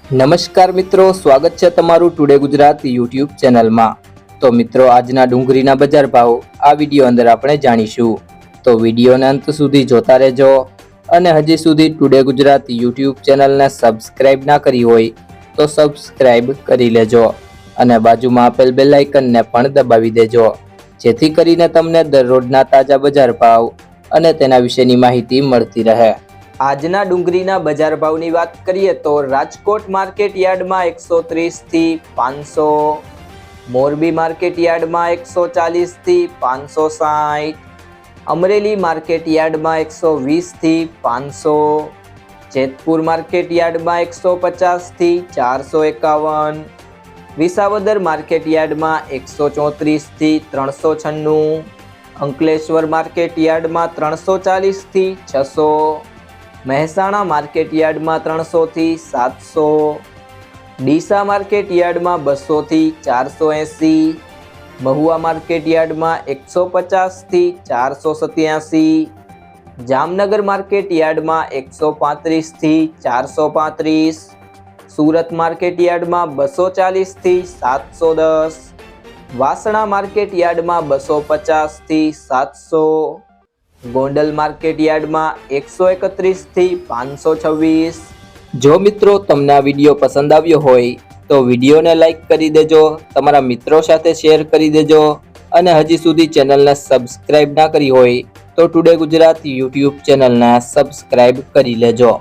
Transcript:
નમસ્કાર મિત્રો, સ્વાગત છે તમારું ટુડે ગુજરાત યુટ્યુબ ચેનલમાં। તો મિત્રો, આજના ડુંગળીના બજાર ભાવ આ વિડીયો અંદર આપણે જાણીશું, તો વિડીયોને અંત સુધી જોતા રહેજો। અને હજી સુધી ટુડે ગુજરાત યુટ્યુબ ચેનલને સબસ્ક્રાઇબ ના કરી હોય તો સબસ્ક્રાઇબ કરી લેજો અને બાજુમાં આપેલ બેલ આઇકનને પણ દબાવી દેજો, જેથી કરીને તમને દરરોજના તાજા બજાર ભાવ અને તેના વિશેની માહિતી મળતી રહે। આજના ડુંગળીના બજાર ભાવની વાત કરીએ તો રાજકોટ માર્કેટ યાર્ડમાં 130 થી 500, મોરબી માર્કેટ યાર્ડમાં 140 થી 560, અમરેલી માર્કેટ યાર્ડમાં 120 થી 500, જેતપુર માર્કેટ યાર્ડમાં 150 થી 451, વિસાવદર માર્કેટ યાર્ડમાં 134 થી 396, અંકલેશ્વર માર્કેટ યાર્ડમાં 340 થી 600, મહેસાણા માર્કેટ યાર્ડમાં 300 થી 700, ડીસા માર્કેટ યાર્ડમાં 200 થી 480, મહુવા માર્કેટ યાર્ડમાં 150 થી 487, જામનગર માર્કેટ યાર્ડમાં 135 થી 435, સુરત માર્કેટ યાર્ડમાં 240 થી 710, વાસણા માર્કેટ યાર્ડમાં 250 થી 700, ગોંડલ માર્કેટ યાર્ડમાં 131 થી 526। જો મિત્રો તમને આ વિડીયો પસંદ આવ્યો હોય તો વિડીયોને લાઈક કરી દેજો, તમારા મિત્રો સાથે શેર કરી દેજો અને હજી સુધી ચેનલને સબસ્ક્રાઇબ ના કરી હોય તો ટુડે ગુજરાત યુટ્યુબ ચેનલને સબસ્ક્રાઇબ કરી લેજો।